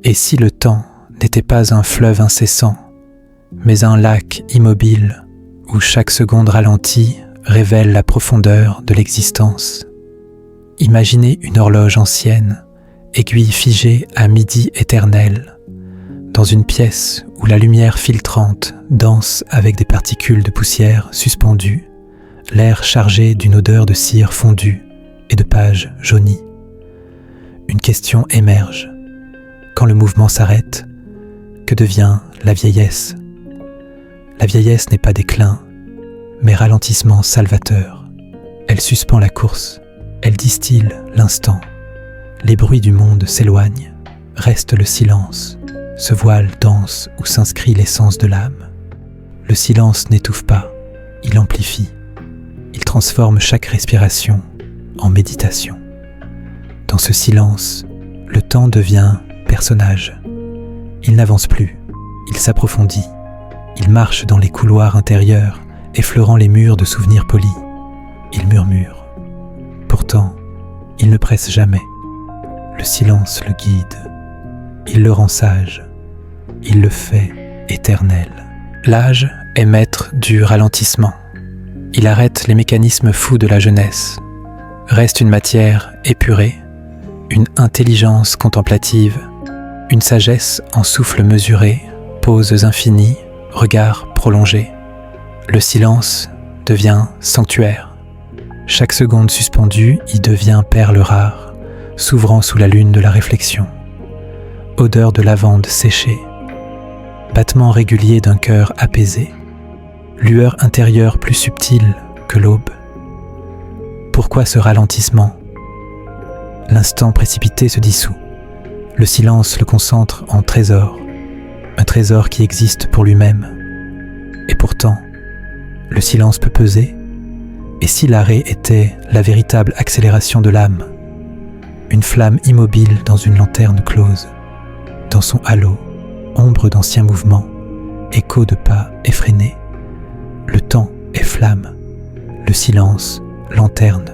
Et si le temps n'était pas un fleuve incessant, mais un lac immobile où chaque seconde ralentie révèle la profondeur de l'existence? Imaginez une horloge ancienne, aiguille figée à midi éternel, dans une pièce où la lumière filtrante danse avec des particules de poussière suspendues, l'air chargé d'une odeur de cire fondue et de pages jaunies. Une question émerge. Quand le mouvement s'arrête, que devient la vieillesse? La vieillesse n'est pas déclin, mais ralentissement salvateur. Elle suspend la course, elle distille l'instant. Les bruits du monde s'éloignent, reste le silence, ce voile dense où s'inscrit l'essence de l'âme. Le silence n'étouffe pas, il amplifie. Il transforme chaque respiration en méditation. Dans ce silence, le temps devient personnage. Il n'avance plus, il s'approfondit. Il marche dans les couloirs intérieurs, effleurant les murs de souvenirs polis. Il murmure. Pourtant, il ne presse jamais. Le silence le guide. Il le rend sage. Il le fait éternel. L'âge est maître du ralentissement. Il arrête les mécanismes fous de la jeunesse. Reste une matière épurée, une intelligence contemplative, une sagesse en souffle mesuré, pauses infinies, regards prolongés. Le silence devient sanctuaire. Chaque seconde suspendue y devient perle rare, s'ouvrant sous la lune de la réflexion. Odeur de lavande séchée, battement régulier d'un cœur apaisé, lueur intérieure plus subtile que l'aube. Pourquoi ce ralentissement? L'instant précipité se dissout. Le silence le concentre en trésor, un trésor qui existe pour lui-même. Et pourtant, le silence peut peser. Et si l'arrêt était la véritable accélération de l'âme? Une flamme immobile dans une lanterne close, dans son halo, ombre d'anciens mouvements, écho de pas effrénés. Le temps est flamme, le silence, lanterne,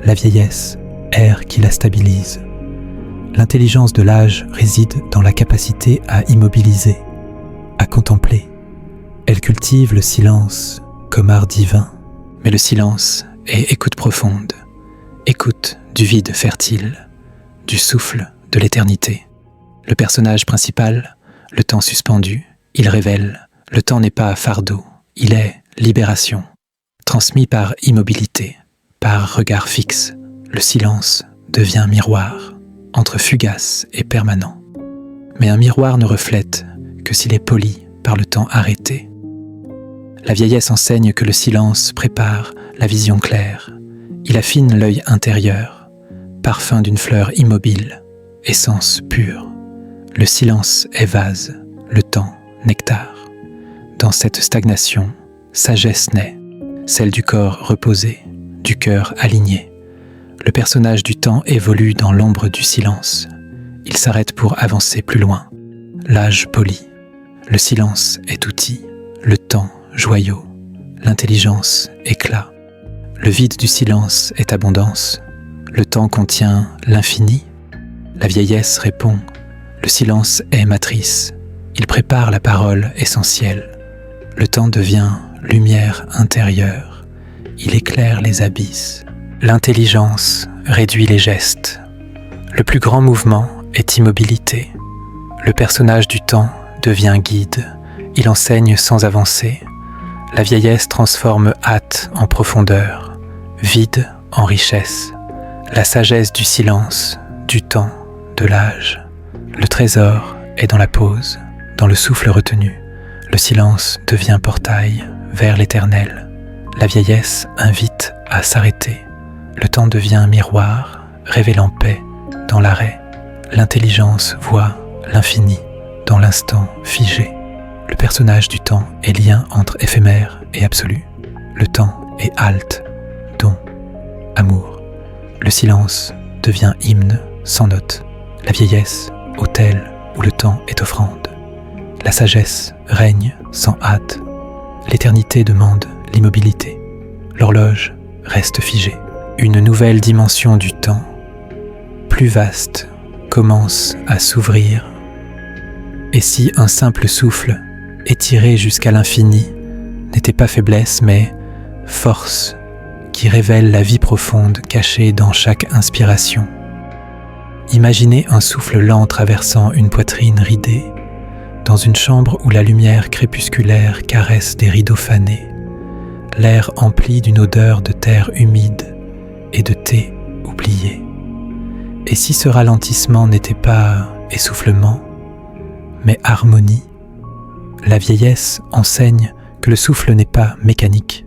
la vieillesse, air qui la stabilise. L'intelligence de l'âge réside dans la capacité à immobiliser, à contempler. Elle cultive le silence comme art divin. Mais le silence est écoute profonde, écoute du vide fertile, du souffle de l'éternité. Le personnage principal, le temps suspendu, il révèle, le temps n'est pas fardeau, il est libération. Transmis par immobilité, par regard fixe, le silence devient miroir, entre fugace et permanent. Mais un miroir ne reflète que s'il est poli par le temps arrêté. La vieillesse enseigne que le silence prépare la vision claire. Il affine l'œil intérieur, parfum d'une fleur immobile, essence pure. Le silence est vase, le temps nectar. Dans cette stagnation, sagesse naît, celle du corps reposé, du cœur aligné. Le personnage du temps évolue dans l'ombre du silence. Il s'arrête pour avancer plus loin. L'âge poli. Le silence est outil, le temps joyau, l'intelligence éclat. Le vide du silence est abondance. Le temps contient l'infini. La vieillesse répond. Le silence est matrice. Il prépare la parole essentielle. Le temps devient lumière intérieure. Il éclaire les abysses. L'intelligence réduit les gestes. Le plus grand mouvement est immobilité. Le personnage du temps devient guide. Il enseigne sans avancer. La vieillesse transforme hâte en profondeur, vide en richesse. La sagesse du silence, du temps, de l'âge. Le trésor est dans la pause, dans le souffle retenu. Le silence devient portail vers l'éternel. La vieillesse invite à s'arrêter. Le temps devient miroir, révélant paix dans l'arrêt. L'intelligence voit l'infini dans l'instant figé. Le personnage du temps est lien entre éphémère et absolu. Le temps est halte, don, amour. Le silence devient hymne sans note. La vieillesse, autel où le temps est offrande. La sagesse règne sans hâte. L'éternité demande l'immobilité. L'horloge reste figée. Une nouvelle dimension du temps, plus vaste, commence à s'ouvrir Et si un simple souffle, étiré jusqu'à l'infini, n'était pas faiblesse mais force qui révèle la vie profonde cachée dans chaque inspiration. Imaginez un souffle lent traversant une poitrine ridée, dans une chambre où la lumière crépusculaire caresse des rideaux fanés, l'air empli d'une odeur de terre humide et de thé oublié. Et si ce ralentissement n'était pas essoufflement, mais harmonie, la vieillesse enseigne que le souffle n'est pas mécanique,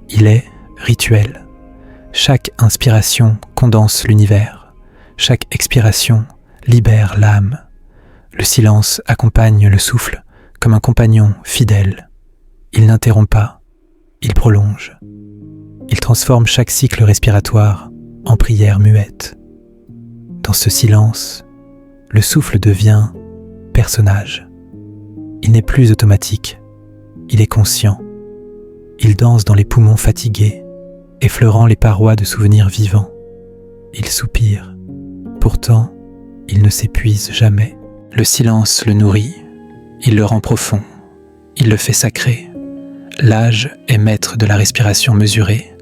il est rituel. Chaque inspiration condense l'univers, chaque expiration libère l'âme. Le silence accompagne le souffle comme un compagnon fidèle. Il n'interrompt pas, il prolonge. Il transforme chaque cycle respiratoire en prière muette. Dans ce silence, le souffle devient personnage. Il n'est plus automatique, il est conscient. Il danse dans les poumons fatigués, effleurant les parois de souvenirs vivants. Il soupire. Pourtant, il ne s'épuise jamais. Le silence le nourrit, il le rend profond, il le fait sacré. L'âge est maître de la respiration mesurée.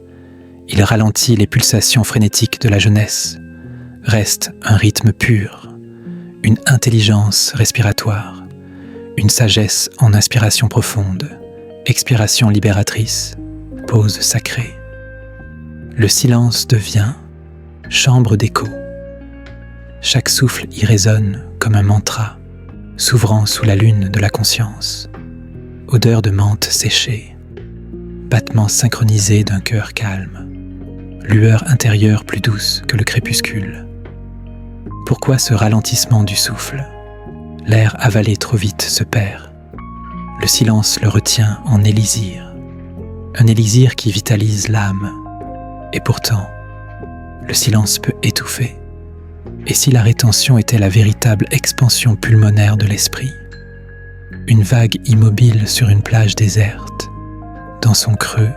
Il ralentit les pulsations frénétiques de la jeunesse. Reste un rythme pur, une intelligence respiratoire, une sagesse en inspiration profonde, expiration libératrice, pause sacrée. Le silence devient chambre d'écho. Chaque souffle y résonne comme un mantra, s'ouvrant sous la lune de la conscience. Odeur de menthe séchée, battement synchronisé d'un cœur calme, lueur intérieure plus douce que le crépuscule. Pourquoi ce ralentissement du souffle? L'air avalé trop vite se perd. Le silence le retient en élixir, un élixir qui vitalise l'âme. Et pourtant, le silence peut étouffer. Et si la rétention était la véritable expansion pulmonaire de l'esprit? Une vague immobile sur une plage déserte, dans son creux,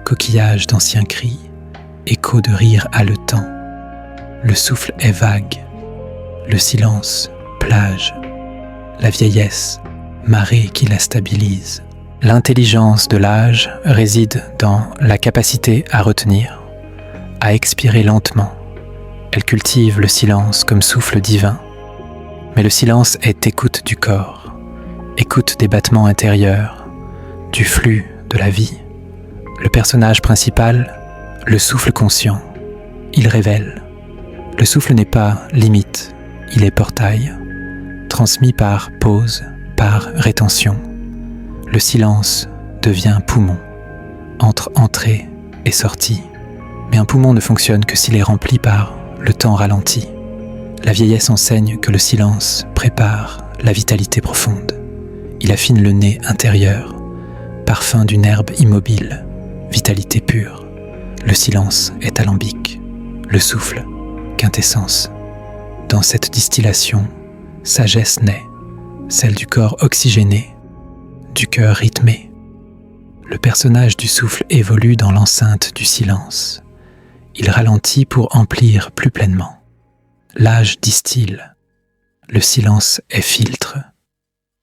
coquillage d'anciens cris, écho de rires haletants. Le souffle est vague, le silence, plage, la vieillesse, marée qui la stabilise. L'intelligence de l'âge réside dans la capacité à retenir, à expirer lentement. Elle cultive le silence comme souffle divin. Mais le silence est écoute du corps, écoute des battements intérieurs, du flux de la vie. Le personnage principal, le souffle conscient, il révèle. Le souffle n'est pas limite, il est portail, transmis par pause, par rétention. Le silence devient poumon, entre entrée et sortie. Mais un poumon ne fonctionne que s'il est rempli par le temps ralenti. La vieillesse enseigne que le silence prépare la vitalité profonde. Il affine le nez intérieur, parfum d'une herbe immobile, vitalité pure. Le silence est alambic, le souffle, quintessence. Dans cette distillation, sagesse naît, celle du corps oxygéné, du cœur rythmé. Le personnage du souffle évolue dans l'enceinte du silence. Il ralentit pour emplir plus pleinement. L'âge distille. Le silence est filtre.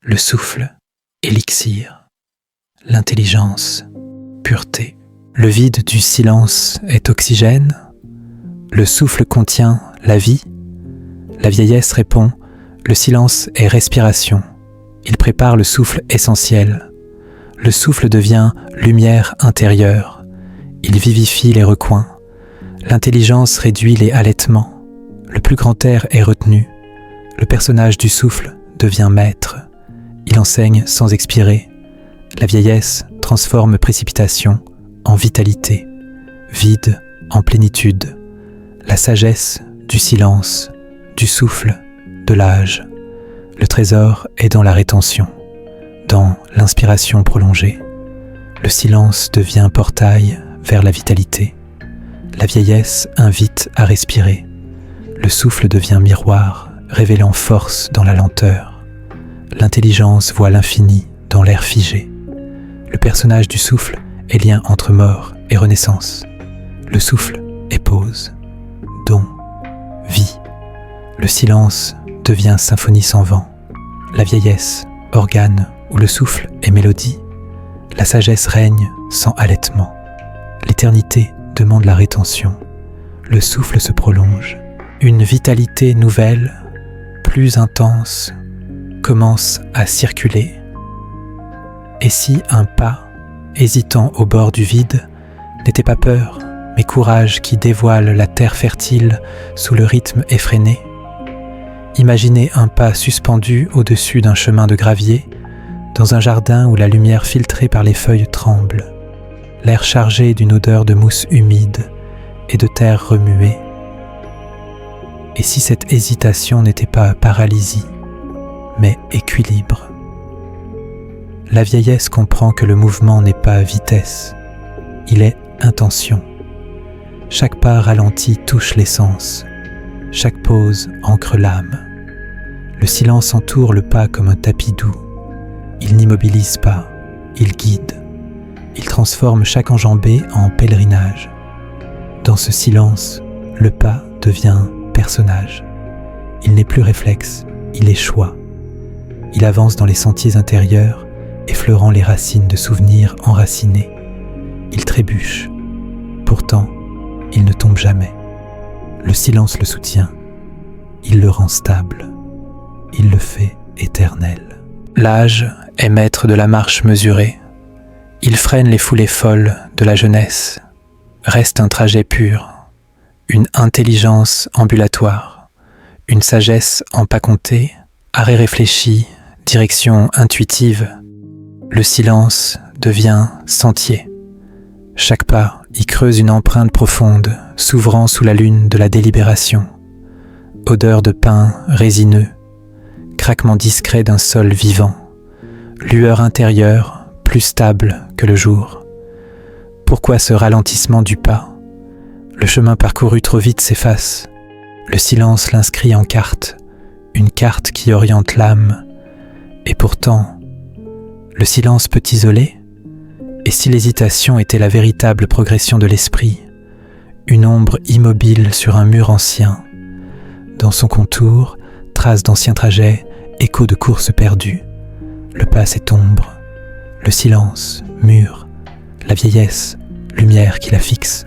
Le souffle, élixir. L'intelligence, pureté. Le vide du silence est oxygène. Le souffle contient la vie. La vieillesse répond, le silence est respiration. Il prépare le souffle essentiel. Le souffle devient lumière intérieure. Il vivifie les recoins. L'intelligence réduit les halètements. Le plus grand air est retenu. Le personnage du souffle devient maître. Il enseigne sans expirer. La vieillesse transforme précipitation en vitalité, vide en plénitude. La sagesse du silence, du souffle, de l'âge. Le trésor est dans la rétention, dans l'inspiration prolongée. Le silence devient portail vers la vitalité. La vieillesse invite à respirer. Le souffle devient miroir, révélant force dans la lenteur. L'intelligence voit l'infini dans l'air figé. Le personnage du souffle est lien entre mort et renaissance. Le souffle est pause, don, vie. Le silence devient symphonie sans vent. La vieillesse, organe où le souffle est mélodie, la sagesse règne sans halètement. L'éternité demande la rétention, le souffle se prolonge. Une vitalité nouvelle, plus intense, commence à circuler. Et si un pas, hésitant au bord du vide, n'était pas peur, mais courage qui dévoile la terre fertile sous le rythme effréné? Imaginez un pas suspendu au-dessus d'un chemin de gravier, dans un jardin où la lumière filtrée par les feuilles tremble, l'air chargé d'une odeur de mousse humide et de terre remuée. Et si cette hésitation n'était pas paralysie, mais équilibre? La vieillesse comprend que le mouvement n'est pas vitesse, il est intention. Chaque pas ralenti touche l'essence, chaque pause ancre l'âme. Le silence entoure le pas comme un tapis doux. Il n'immobilise pas, il guide. Il transforme chaque enjambée en pèlerinage. Dans ce silence, le pas devient personnage. Il n'est plus réflexe, il est choix. Il avance dans les sentiers intérieurs, effleurant les racines de souvenirs enracinés. Il trébuche. Pourtant, il ne tombe jamais. Le silence le soutient. Il le rend stable. Il le fait éternel. L'âge est maître de la marche mesurée. Il freine les foulées folles de la jeunesse. Reste un trajet pur, une intelligence ambulatoire, une sagesse en pas compté, arrêt réfléchi, direction intuitive. Le silence devient sentier. Chaque pas y creuse une empreinte profonde, s'ouvrant sous la lune de la délibération. Odeur de pin résineux, craquement discret d'un sol vivant, lueur intérieure plus stable que le jour. Pourquoi ce ralentissement du pas? Le chemin parcouru trop vite s'efface. Le silence l'inscrit en carte, une carte qui oriente l'âme. Et pourtant, le silence peut isoler? Et si l'hésitation était la véritable progression de l'esprit, une ombre immobile sur un mur ancien, dans son contour, traces d'anciens trajets, échos de courses perdues. Le pas cette ombre, le silence, mur, la vieillesse, lumière qui la fixe.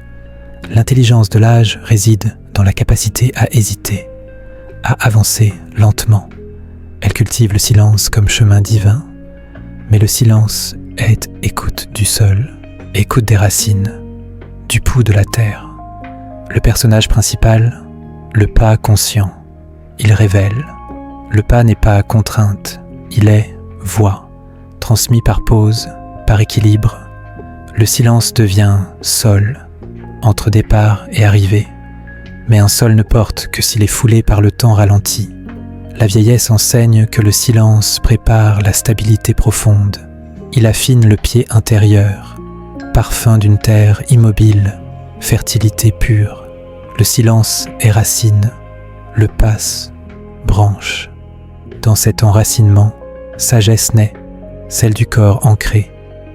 L'intelligence de l'âge réside dans la capacité à hésiter, à avancer lentement. Elle cultive le silence comme chemin divin, mais le silence est écoute du sol, écoute des racines, du pouls de la terre. Le personnage principal, le pas conscient, il révèle. Le pas n'est pas contrainte, il est voix, transmis par pause, par équilibre. Le silence devient sol, entre départ et arrivée, mais un sol ne porte que s'il est foulé par le temps ralenti. La vieillesse enseigne que le silence prépare la stabilité profonde. Il affine le pied intérieur, parfum d'une terre immobile, fertilité pure. Le silence est racine, le passe, branche. Dans cet enracinement, sagesse naît, celle du corps ancré,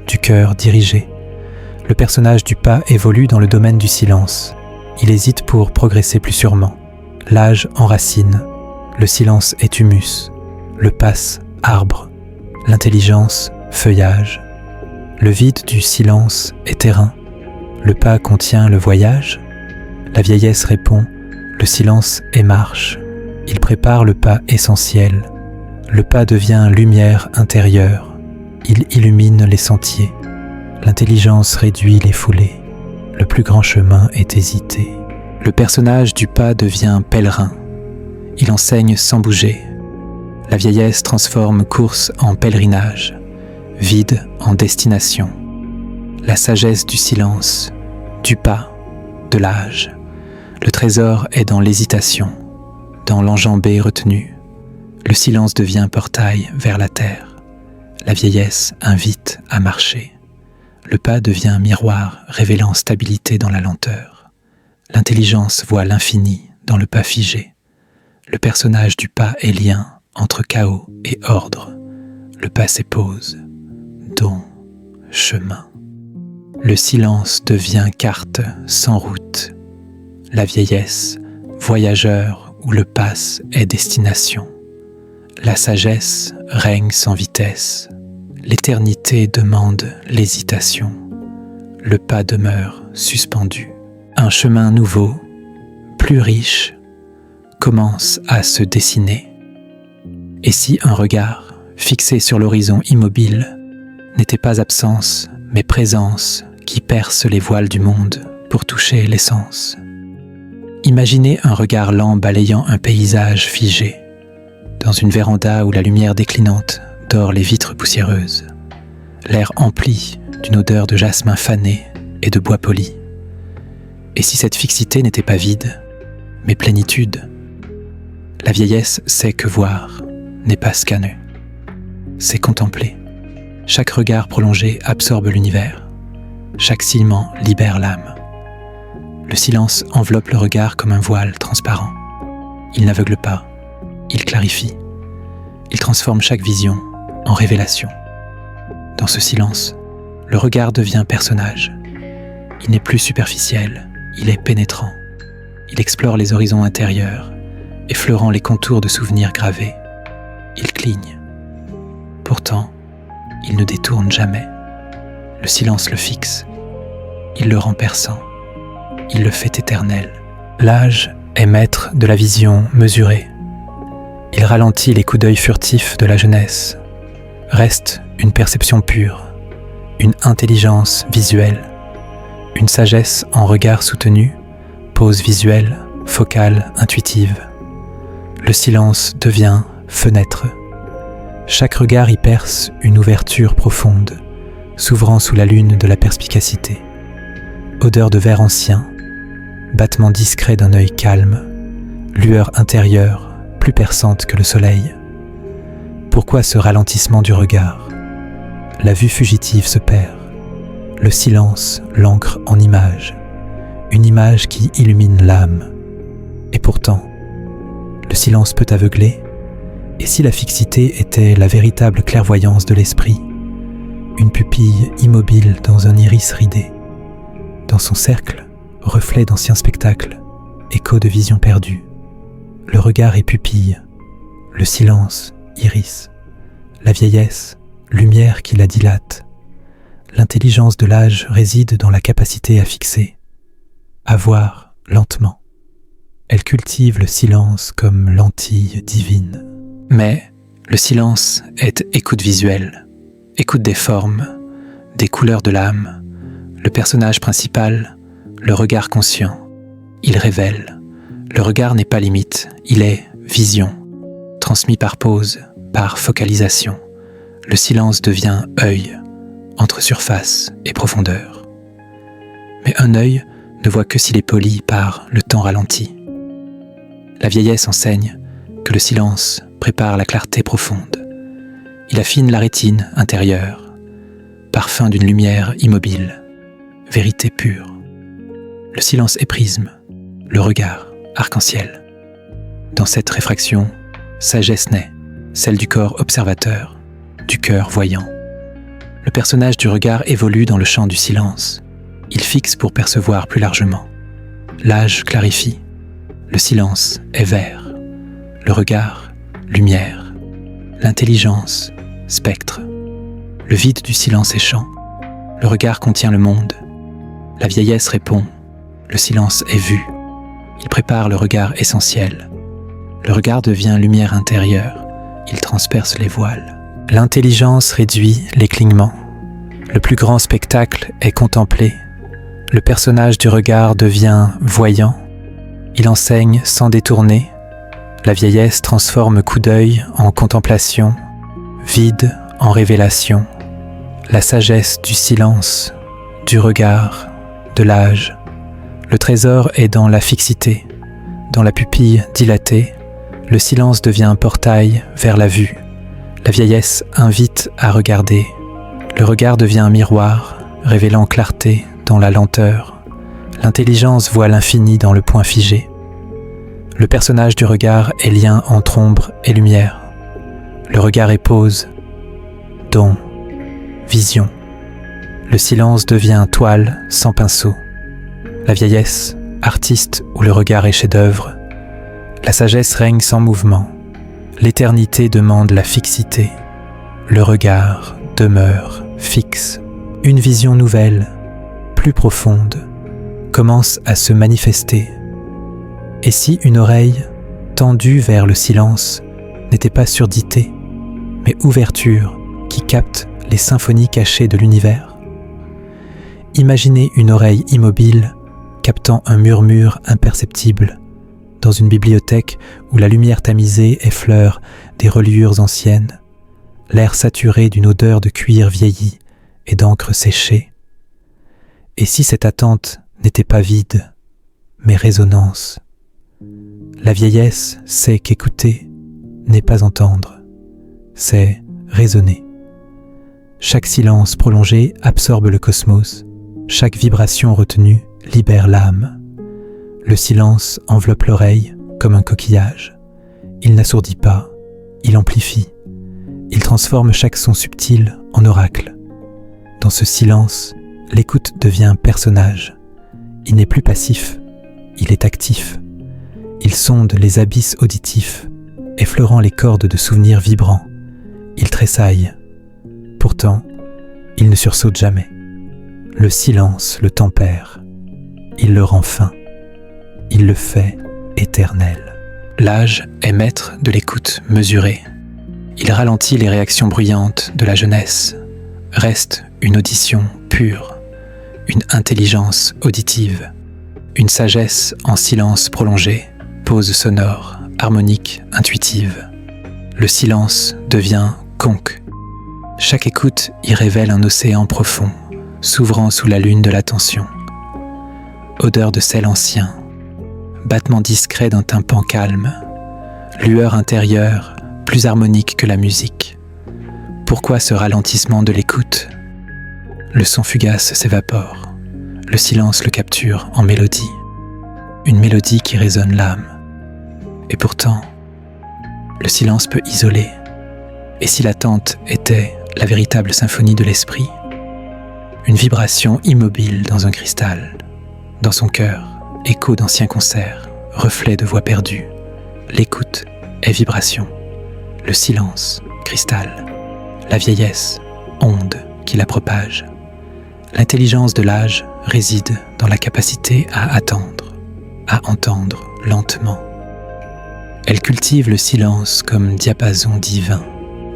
du cœur dirigé. Le personnage du pas évolue dans le domaine du silence. Il hésite pour progresser plus sûrement. L'âge enracine, le silence est humus, le passe arbre, l'intelligence feuillage. Le vide du silence est terrain, le pas contient le voyage. La vieillesse répond, le silence est marche. Il prépare le pas essentiel. Le pas devient lumière intérieure. Il illumine les sentiers. L'intelligence réduit les foulées. Le plus grand chemin est hésité. Le personnage du pas devient pèlerin. Il enseigne sans bouger. La vieillesse transforme course en pèlerinage, vide en destination. La sagesse du silence, du pas, de l'âge. Le trésor est dans l'hésitation, dans l'enjambée retenue. Le silence devient portail vers la terre. La vieillesse invite à marcher. Le pas devient miroir révélant stabilité dans la lenteur. L'intelligence voit l'infini dans le pas figé. Le personnage du pas est lien entre chaos et ordre. Le pas c'est pause, don, chemin. Le silence devient carte sans route. La vieillesse, voyageur où le passe est destination. La sagesse règne sans vitesse. L'éternité demande l'hésitation. Le pas demeure suspendu. Un chemin nouveau, plus riche, commence à se dessiner. Et si un regard, fixé sur l'horizon immobile, n'était pas absence, mais présence qui perce les voiles du monde pour toucher l'essence? Imaginez un regard lent balayant un paysage figé, dans une véranda où la lumière déclinante dore les vitres poussiéreuses, l'air empli d'une odeur de jasmin fané et de bois poli. Et si cette fixité n'était pas vide, mais plénitude? La vieillesse sait que voir n'est pas scanner, c'est contempler. Chaque regard prolongé absorbe l'univers, chaque ciment libère l'âme. Le silence enveloppe le regard comme un voile transparent. Il n'aveugle pas, il clarifie. Il transforme chaque vision en révélation. Dans ce silence, le regard devient personnage. Il n'est plus superficiel, il est pénétrant. Il explore les horizons intérieurs, effleurant les contours de souvenirs gravés. Il cligne. Pourtant, il ne détourne jamais. Le silence le fixe. Il le rend perçant. Il le fait éternel. L'âge est maître de la vision mesurée. Il ralentit les coups d'œil furtifs de la jeunesse. Reste une perception pure, une intelligence visuelle, une sagesse en regard soutenu, pose visuelle, focale, intuitive. Le silence devient fenêtre. Chaque regard y perce une ouverture profonde, s'ouvrant sous la lune de la perspicacité. Odeur de verre ancien, battement discret d'un œil calme, lueur intérieure plus perçante que le soleil. Pourquoi ce ralentissement du regard? La vue fugitive se perd. Le silence l'ancre en image, une image qui illumine l'âme. Et pourtant, le silence peut aveugler. Et si la fixité était la véritable clairvoyance de l'esprit, une pupille immobile dans un iris ridé, dans son cercle, reflet d'anciens spectacles, écho de visions perdues. Le regard est pupille, le silence, iris, la vieillesse, lumière qui la dilate. L'intelligence de l'âge réside dans la capacité à fixer, à voir lentement. Elle cultive le silence comme lentille divine. Mais le silence est écoute visuelle, écoute des formes, des couleurs de l'âme. Le personnage principal, le regard conscient, il révèle. Le regard n'est pas limite, il est vision, transmis par pause, par focalisation. Le silence devient œil, entre surface et profondeur. Mais un œil ne voit que s'il est poli par le temps ralenti. La vieillesse enseigne que le silence prépare la clarté profonde. Il affine la rétine intérieure, parfum d'une lumière immobile, vérité pure. Le silence est prisme, le regard arc-en-ciel. Dans cette réfraction, sagesse naît, celle du corps observateur, du cœur voyant. Le personnage du regard évolue dans le champ du silence. Il fixe pour percevoir plus largement. L'âge clarifie, le silence est vert, le regard, lumière, l'intelligence, spectre. Le vide du silence est chant, le regard contient le monde. La vieillesse répond, le silence est vu. Il prépare le regard essentiel. Le regard devient lumière intérieure, il transperce les voiles. L'intelligence réduit les clignements. Le plus grand spectacle est contemplé. Le personnage du regard devient voyant. Il enseigne sans détourner. La vieillesse transforme coup d'œil en contemplation, vide en révélation. La sagesse du silence, du regard, de l'âge. Le trésor est dans la fixité, dans la pupille dilatée. Le silence devient un portail vers la vue. La vieillesse invite à regarder. Le regard devient un miroir, révélant clarté dans la lenteur. L'intelligence voit l'infini dans le point figé. Le personnage du regard est lien entre ombre et lumière. Le regard est pause, don, vision. Le silence devient toile sans pinceau. La vieillesse, artiste où le regard est chef-d'œuvre. La sagesse règne sans mouvement, L'éternité demande la fixité. Le regard demeure fixe. Une vision nouvelle, plus profonde, commence à se manifester. Et si une oreille, tendue vers le silence, n'était pas surdité, mais ouverture qui capte les symphonies cachées de l'univers? Imaginez une oreille immobile captant un murmure imperceptible dans une bibliothèque où la lumière tamisée effleure des reliures anciennes, l'air saturé d'une odeur de cuir vieilli et d'encre séchée. Et si cette attente n'était pas vide, mais résonance? La vieillesse sait qu'écouter n'est pas entendre, c'est raisonner. Chaque silence prolongé absorbe le cosmos, chaque vibration retenue libère l'âme. Le silence enveloppe l'oreille comme un coquillage. Il n'assourdit pas, il amplifie. Il transforme chaque son subtil en oracle. Dans ce silence, l'écoute devient personnage. Il n'est plus passif, il est actif. Il sonde les abysses auditifs, effleurant les cordes de souvenirs vibrants. Il tressaille. Pourtant, il ne sursaute jamais. Le silence le tempère. Il le rend fin. Il le fait éternel. L'âge est maître de l'écoute mesurée. Il ralentit les réactions bruyantes de la jeunesse. Reste une audition pure, une intelligence auditive, une sagesse en silence prolongé, pause sonore, harmonique, intuitive. Le silence devient conque. Chaque écoute y révèle un océan profond, s'ouvrant sous la lune de l'attention. Odeur de sel ancien, battement discret d'un tympan calme, lueur intérieure plus harmonique que la musique. Pourquoi ce ralentissement de l'écoute? Le son fugace s'évapore, le silence le capture en mélodie, une mélodie qui résonne l'âme. Et pourtant, le silence peut isoler. Et si l'attente était la véritable symphonie de l'esprit? Une vibration immobile dans un cristal, dans son cœur, écho d'anciens concerts, reflet de voix perdues. L'écoute est vibration, le silence, cristal, la vieillesse, onde qui la propage. L'intelligence de l'âge réside dans la capacité à attendre, à entendre lentement. Elle cultive le silence comme diapason divin,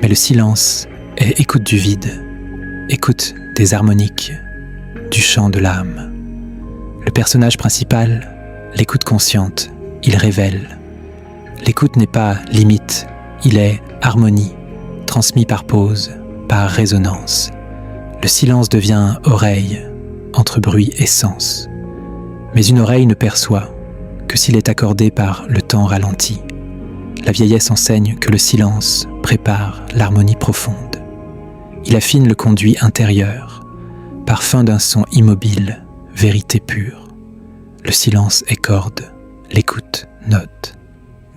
mais le silence est écoute du vide, écoute des harmoniques, du chant de l'âme. Le personnage principal, l'écoute consciente, il révèle. L'écoute n'est pas limite, il est harmonie, transmis par pause, par résonance. Le silence devient oreille, entre bruit et sens. Mais une oreille ne perçoit que s'il est accordé par le temps ralenti. La vieillesse enseigne que le silence prépare l'harmonie profonde. Il affine le conduit intérieur, parfum d'un son immobile, vérité pure. Le silence est corde, l'écoute note.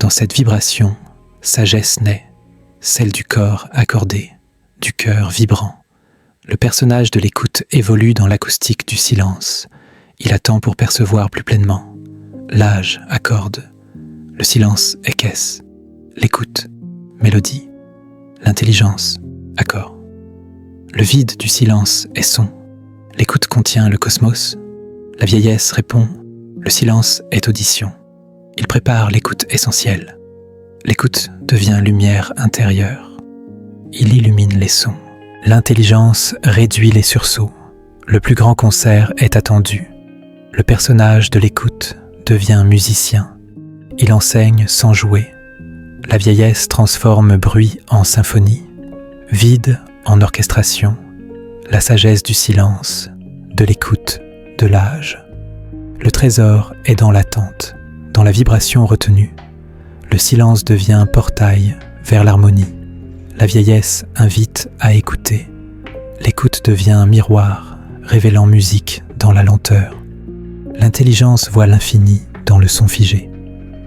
Dans cette vibration, sagesse naît, celle du corps accordé, du cœur vibrant. Le personnage de l'écoute évolue dans l'acoustique du silence. Il attend pour percevoir plus pleinement. L'âge accorde, le silence équesse. L'écoute, mélodie. L'intelligence, accord. Le vide du silence est son. L'écoute contient le cosmos. La vieillesse répond. Le silence est audition. Il prépare l'écoute essentielle. L'écoute devient lumière intérieure. Il illumine les sons. L'intelligence réduit les sursauts. Le plus grand concert est attendu. Le personnage de l'écoute devient musicien. Il enseigne sans jouer. La vieillesse transforme bruit en symphonie, vide en orchestration, la sagesse du silence, de l'écoute, de l'âge. Le trésor est dans l'attente, dans la vibration retenue. Le silence devient portail vers l'harmonie. La vieillesse invite à écouter. L'écoute devient miroir, révélant musique dans la lenteur. L'intelligence voit l'infini dans le son figé.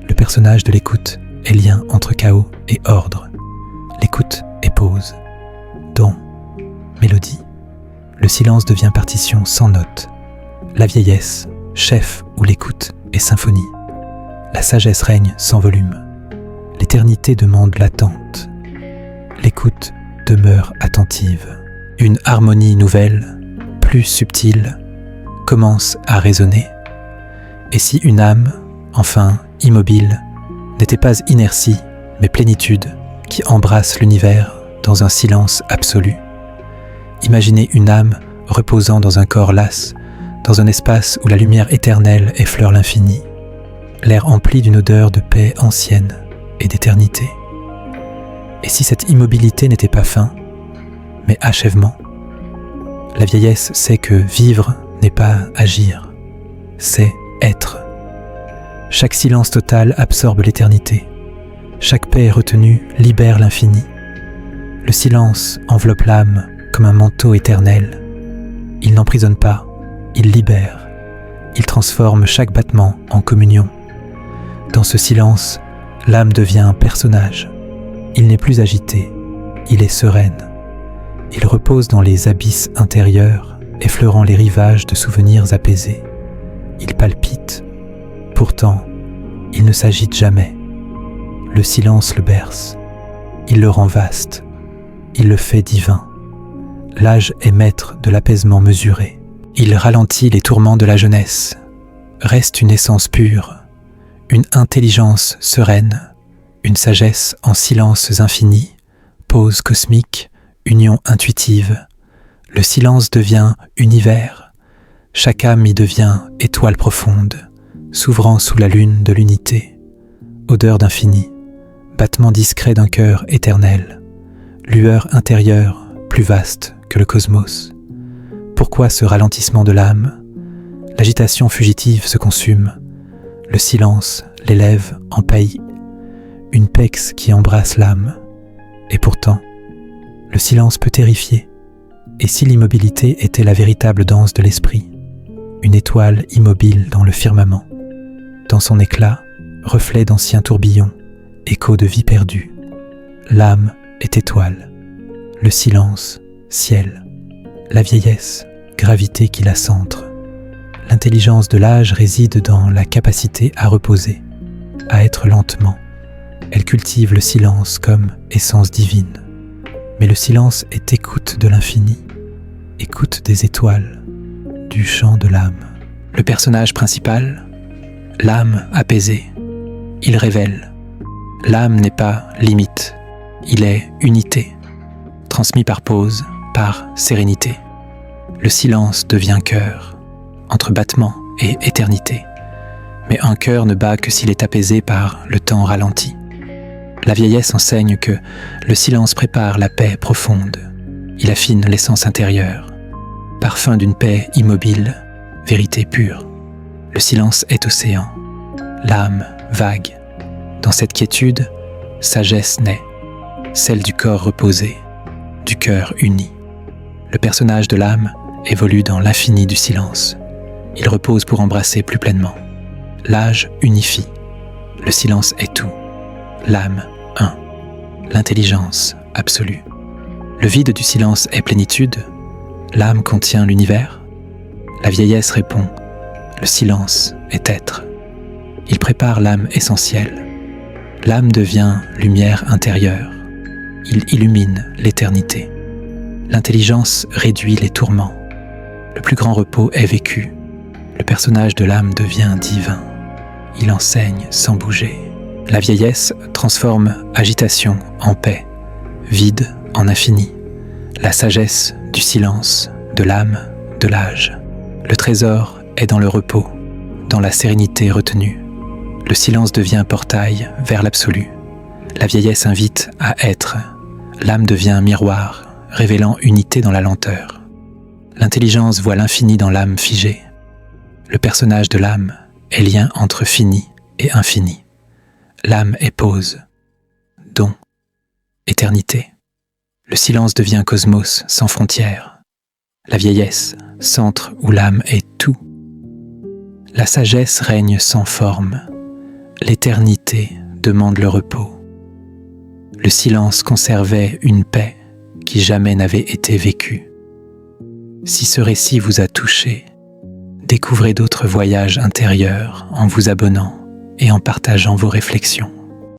Le personnage de l'écoute est lien entre chaos et ordre. L'écoute est pause, don, mélodie. Le silence devient partition sans note. La vieillesse, chef où l'écoute est symphonie. La sagesse règne sans volume. Les l'éternité demande l'attente. L'écoute demeure attentive. Une harmonie nouvelle, plus subtile, commence à résonner. Et si une âme, enfin immobile, n'était pas inertie, mais plénitude qui embrasse l'univers dans un silence absolu? Imaginez une âme reposant dans un corps las, dans un espace où la lumière éternelle effleure l'infini, l'air empli d'une odeur de paix ancienne et d'éternité. Et si cette immobilité n'était pas fin, mais achèvement? La vieillesse sait que vivre n'est pas agir, c'est être. Chaque silence total absorbe l'éternité. Chaque paix retenue libère l'infini. Le silence enveloppe l'âme comme un manteau éternel. Il n'emprisonne pas, il libère. Il transforme chaque battement en communion. Dans ce silence, l'âme devient un personnage. Il n'est plus agité, il est sereine. Il repose dans les abysses intérieurs, effleurant les rivages de souvenirs apaisés. Il palpite. Pourtant, il ne s'agite jamais. Le silence le berce. Il le rend vaste. Il le fait divin. L'âge est maître de l'apaisement mesuré. Il ralentit les tourments de la jeunesse. Reste une essence pure, une intelligence sereine, une sagesse en silences infinis, pause cosmique, union intuitive. Le silence devient univers. Chaque âme y devient étoile profonde, s'ouvrant sous la lune de l'unité. Odeur d'infini, battement discret d'un cœur éternel, lueur intérieure plus vaste que le cosmos. Pourquoi ce ralentissement de l'âme? L'agitation fugitive se consume, le silence l'élève empailli, une pex qui embrasse l'âme. Et pourtant, le silence peut terrifier. Et si l'immobilité était la véritable danse de l'esprit, une étoile immobile dans le firmament, dans son éclat, reflet d'anciens tourbillons, écho de vie perdue, l'âme est étoile, le silence, ciel, la vieillesse, gravité qui la centre. L'intelligence de l'âge réside dans la capacité à reposer, à être lentement. Elle cultive le silence comme essence divine. Mais le silence est écoute de l'infini, écoute des étoiles, du chant de l'âme. Le personnage principal, l'âme apaisée, il révèle. L'âme n'est pas limite, il est unité, transmis par pause, par sérénité. Le silence devient cœur, entre battement et éternité. Mais un cœur ne bat que s'il est apaisé par le temps ralenti. La vieillesse enseigne que le silence prépare la paix profonde. Il affine l'essence intérieure. Parfum d'une paix immobile, vérité pure. Le silence est océan, l'âme vague. Dans cette quiétude, sagesse naît, celle du corps reposé, du cœur uni. Le personnage de l'âme évolue dans l'infini du silence. Il repose pour embrasser plus pleinement. L'âge unifie. Le silence est tout. L'âme, un. L'intelligence, absolue. Le vide du silence est plénitude. L'âme contient l'univers. La vieillesse répond. Le silence est être. Il prépare l'âme essentielle. L'âme devient lumière intérieure. Il illumine l'éternité. L'intelligence réduit les tourments. Le plus grand repos est vécu. Le personnage de l'âme devient divin. Il enseigne sans bouger. La vieillesse transforme agitation en paix, vide en infini. La sagesse du silence, de l'âme, de l'âge. Le trésor est dans le repos, dans la sérénité retenue. Le silence devient portail vers l'absolu. La vieillesse invite à être. L'âme devient miroir, révélant unité dans la lenteur. L'intelligence voit l'infini dans l'âme figée. Le personnage de l'âme est lien entre fini et infini. L'âme est pause, don, éternité. Le silence devient cosmos sans frontières. La vieillesse, centre où l'âme est tout. La sagesse règne sans forme. L'éternité demande le repos. Le silence conservait une paix qui jamais n'avait été vécue. Si ce récit vous a touché, découvrez d'autres voyages intérieurs en vous abonnant et en partageant vos réflexions.